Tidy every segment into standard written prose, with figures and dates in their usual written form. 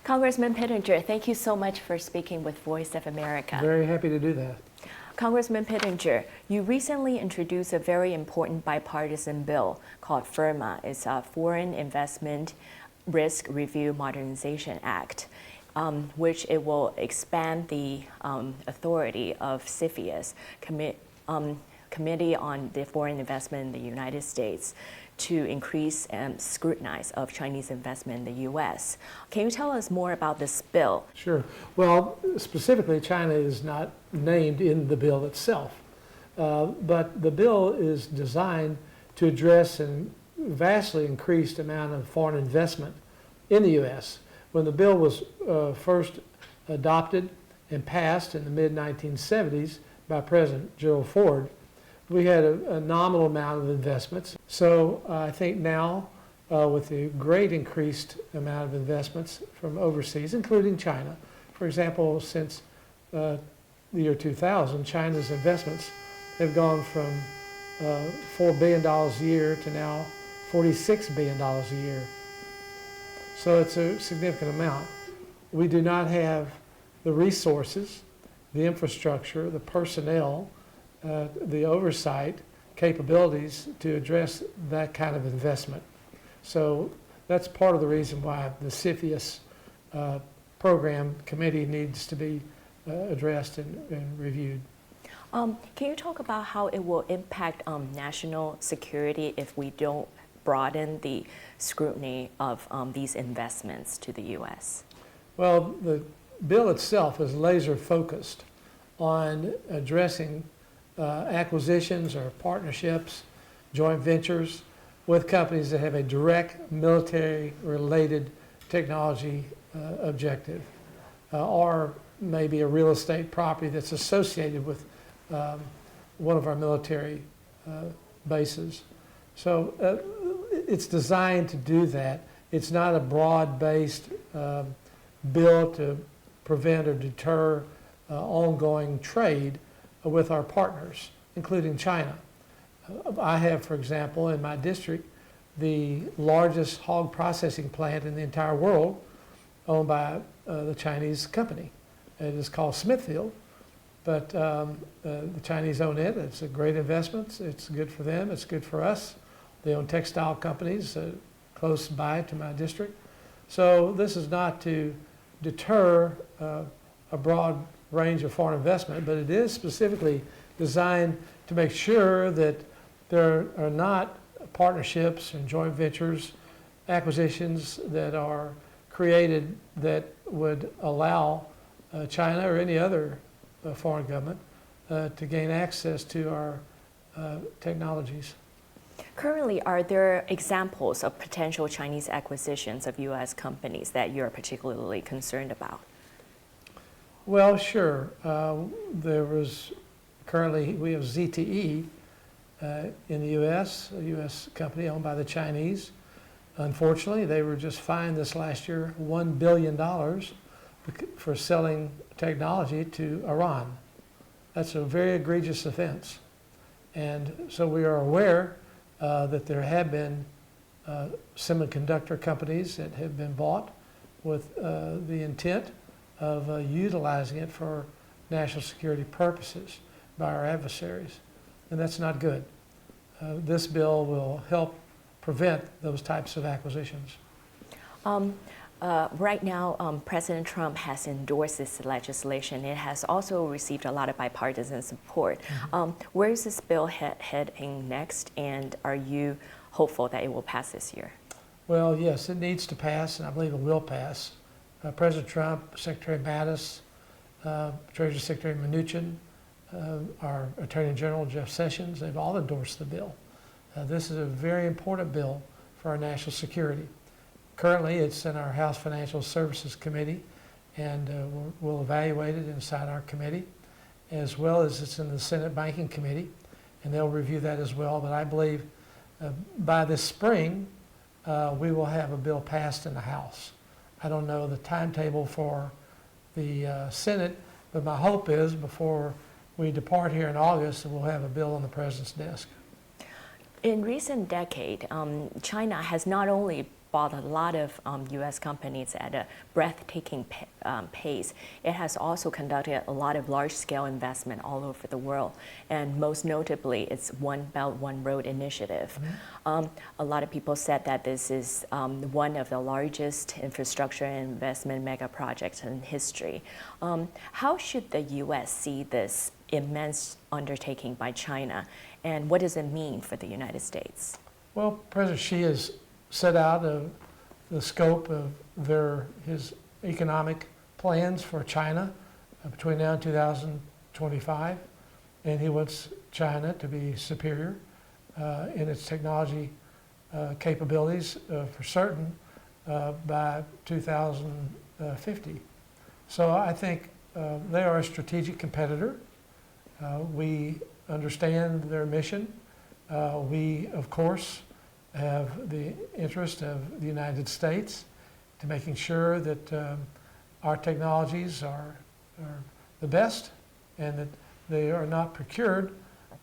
Congressman Pittenger, thank you so much for speaking with Voice of America. Very happy to do that. Congressman Pittenger, you recently introduced a very important bipartisan bill called FIRMA. It's a Foreign Investment Risk Review Modernization Act, which it will expand the authority of CFIUS, Committee on the Foreign Investment in the United States, to increase scrutinize of Chinese investment in the U.S. Can you tell us more about this bill? Sure. Well, specifically, China is not named in the bill itself, but the bill is designed to address a vastly increased amount of foreign investment in the U.S. When the bill was first adopted and passed in the mid-1970s by President Gerald Ford, we had a nominal amount of investments. So I think now, with the great increased amount of investments from overseas, including China, for example, since the year 2000, China's investments have gone from $4 billion a year to now $46 billion a year. So it's a significant amount. We do not have the resources, the infrastructure, the personnel, the oversight capabilities to address that kind of investment. So that's part of the reason why the CFIUS program committee needs to be addressed and reviewed. Can you talk about how it will impact national security if we don't broaden the scrutiny of these investments to the U.S.? Well, the bill itself is laser focused on addressing acquisitions or partnerships, joint ventures with companies that have a direct military-related technology objective, or maybe a real estate property that's associated with one of our military bases. So it's designed to do that. It's not a broad-based bill to prevent or deter ongoing trade with our partners, including China. I have, for example, in my district, the largest hog processing plant in the entire world, owned by the Chinese company. It is called Smithfield, but the Chinese own it. It's a great investment. It's good for them. It's good for us. They own textile companies close by to my district. So this is not to deter a broad range of foreign investment, but it is specifically designed to make sure that there are not partnerships and joint ventures, acquisitions that are created that would allow China or any other foreign government to gain access to our technologies. Currently, are there examples of potential Chinese acquisitions of U.S. companies that you're particularly concerned about? Well, sure. Currently we have ZTE in the U.S., a U.S. company owned by the Chinese. Unfortunately, they were just fined this last year $1 billion for selling technology to Iran. That's a very egregious offense. And so we are aware that there have been semiconductor companies that have been bought with the intent of utilizing it for national security purposes by our adversaries. And that's not good. This bill will help prevent those types of acquisitions. Right now, President Trump has endorsed this legislation. It has also received a lot of bipartisan support. Where is this bill heading next, and are you hopeful that it will pass this year? Well, yes, it needs to pass, and I believe it will pass. President Trump, Secretary Mattis, Treasury Secretary Mnuchin, our Attorney General Jeff Sessions, they've all endorsed the bill. This is a very important bill for our national security. Currently, it's in our House Financial Services Committee, and we'll evaluate it inside our committee, as well as it's in the Senate Banking Committee, and they'll review that as well. But I believe by this spring, we will have a bill passed in the House. I don't know the timetable for the Senate, but my hope is before we depart here in August, we'll have a bill on the President's desk. In recent decade, China has not only bought a lot of U.S. companies at a breathtaking pace, it has also conducted a lot of large-scale investment all over the world. And most notably, its One Belt, One Road initiative. A lot of people said that this is one of the largest infrastructure and investment mega projects in history. How should the U.S. see this immense undertaking by China, and what does it mean for the United States? Well, President Xi has set out the scope of his economic plans for China between now and 2025, and he wants China to be superior in its technology capabilities for certain by 2050. So I think they are a strategic competitor. We understand their mission. We, of course, have the interest of the United States to making sure that our technologies are the best and that they are not procured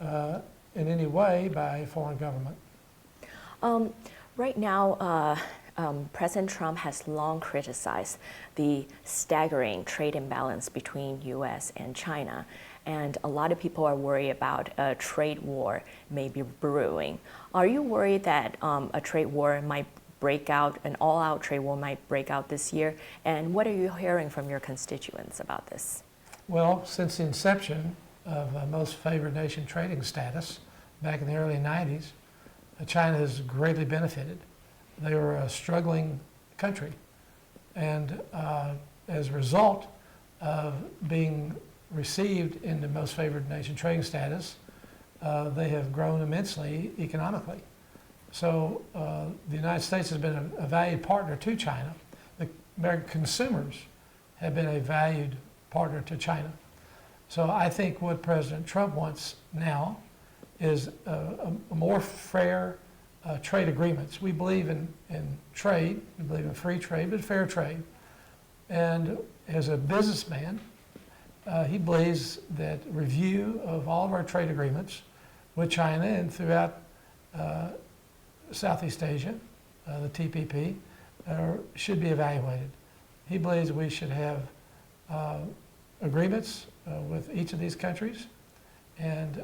in any way by a foreign government. Right now, President Trump has long criticized the staggering trade imbalance between U.S. and China. And a lot of people are worried about a trade war may be brewing. Are you worried that a trade war might break out, an all-out trade war might break out this year? And what are you hearing from your constituents about this? Well, since the inception of most favored nation trading status back in the early 90s, China has greatly benefited. They were a struggling country. And as a result of being received in the most favored nation trading status, they have grown immensely economically. So the United States has been a valued partner to China. The American consumers have been a valued partner to China. So I think what President Trump wants now is a more fair trade agreements. We believe in trade, we believe in free trade, but fair trade. And as a businessman, he believes that review of all of our trade agreements with China and throughout Southeast Asia, the TPP, should be evaluated. He believes we should have agreements with each of these countries, and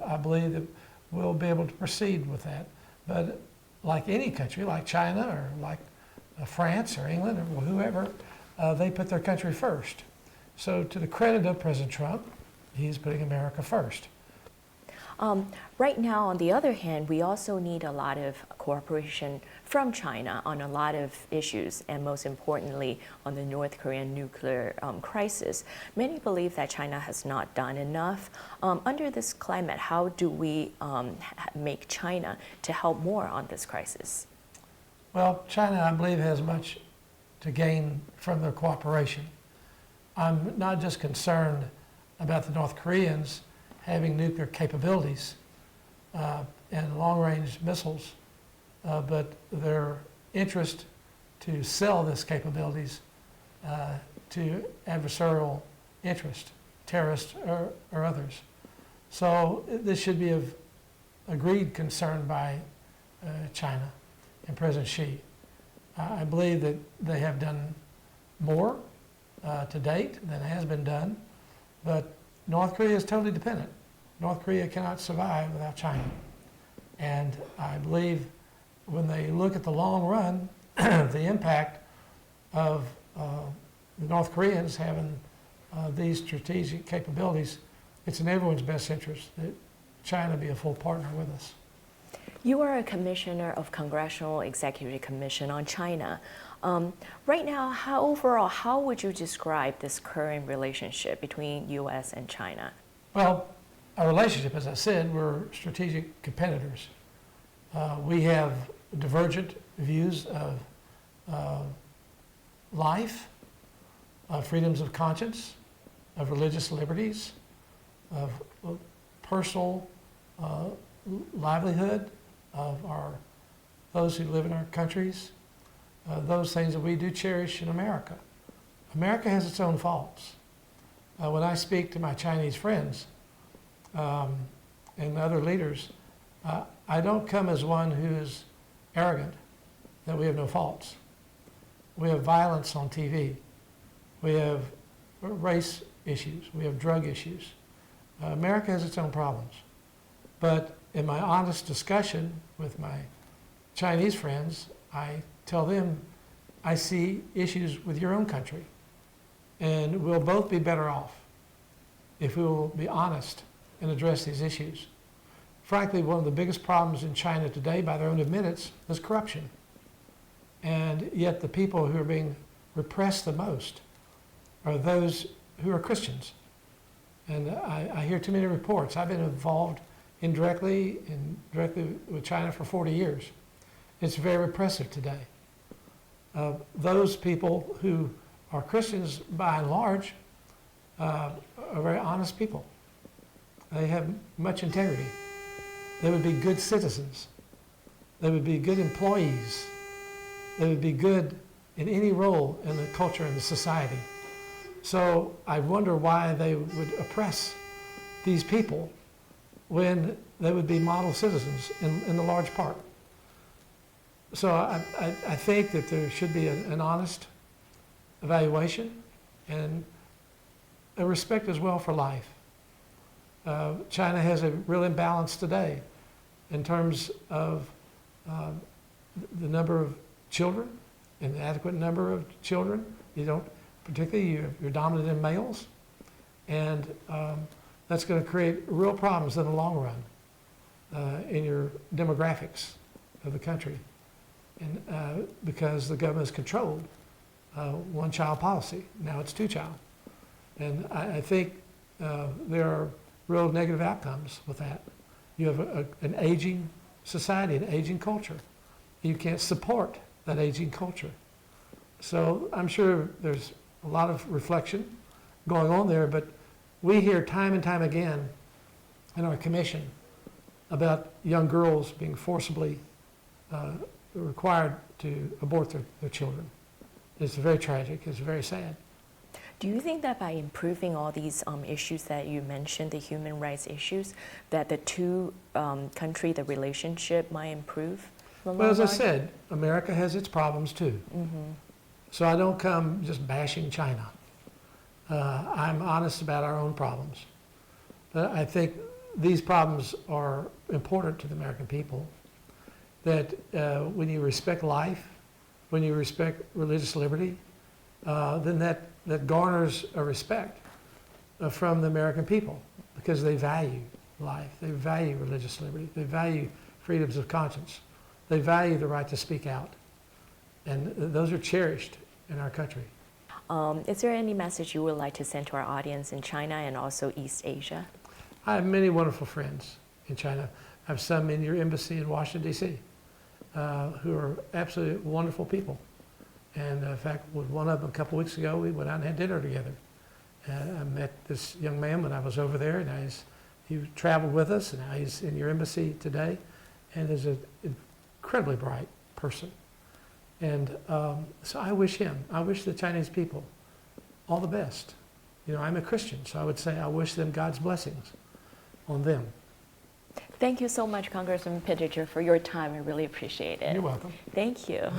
I believe that we'll be able to proceed with that. But like any country, like China or like France or England or whoever, they put their country first. So to the credit of President Trump, he's putting America first. Right now, on the other hand, we also need a lot of cooperation from China on a lot of issues, and most importantly, on the North Korean nuclear crisis. Many believe that China has not done enough. Under this climate, how do we make China to help more on this crisis? Well, China, I believe, has much to gain from their cooperation. I'm not just concerned about the North Koreans having nuclear capabilities and long-range missiles, but their interest to sell this capabilities to adversarial interest, terrorists or others. So this should be of agreed concern by China and President Xi. I believe that they have done more to date than has been done, but North Korea is totally dependent. North Korea cannot survive without China. And I believe when they look at the long run, the impact of the North Koreans having these strategic capabilities, it's in everyone's best interest that China be a full partner with us. You are a commissioner of Congressional Executive Commission on China. Right now, overall, how would you describe this current relationship between U.S. and China? Well, our relationship, as I said, we're strategic competitors. We have divergent views of life, of freedoms of conscience, of religious liberties, of personal livelihood, of those who live in our countries, those things that we do cherish in America. America has its own faults. When I speak to my Chinese friends and other leaders, I don't come as one who is arrogant that we have no faults. We have violence on TV. We have race issues. We have drug issues. America has its own problems. But in my honest discussion with my Chinese friends, I tell them, I see issues with your own country. And we'll both be better off if we will be honest and address these issues. Frankly, one of the biggest problems in China today, by their own admittance, is corruption. And yet the people who are being repressed the most are those who are Christians. And I hear too many reports. I've been involved indirectly and directly with China for 40 years. It's very repressive today. Those people who are Christians, by and large, are very honest people. They have much integrity. They would be good citizens. They would be good employees. They would be good in any role in the culture and the society. So I wonder why they would oppress these people when they would be model citizens in the large part. So I think that there should be an honest evaluation and a respect as well for life. China has a real imbalance today in terms of the number of children, an adequate number of children. You don't, particularly you're dominant in males, and that's going to create real problems in the long run in your demographics of the country, and because the government has controlled one-child policy. Now it's two-child, and I think there are real negative outcomes with that. You have an aging society, an aging culture. You can't support that aging culture. So I'm sure there's a lot of reflection going on there, but we hear time and time again in our commission about young girls being forcibly required to abort their children. It's very tragic, it's very sad. Do you think that by improving all these issues that you mentioned, the human rights issues, that the two country, the relationship might improve? Well, as I said, America has its problems too. Mm-hmm. So I don't come just bashing China. I'm honest about our own problems. But I think these problems are important to the American people, that when you respect life, when you respect religious liberty, then that garners a respect from the American people, because they value life, they value religious liberty, they value freedoms of conscience, they value the right to speak out, and those are cherished in our country. Is there any message you would like to send to our audience in China and also East Asia? I have many wonderful friends in China. I have some in your embassy in Washington, D.C., who are absolutely wonderful people. And in fact, with one of them a couple weeks ago, we went out and had dinner together. I met this young man when I was over there, and he traveled with us, and now he's in your embassy today, and is an incredibly bright person. And so I wish the Chinese people all the best. You know, I'm a Christian, so I would say I wish them God's blessings on them. Thank you so much, Congressman Pittenger, for your time. I really appreciate it. You're welcome. Thank you.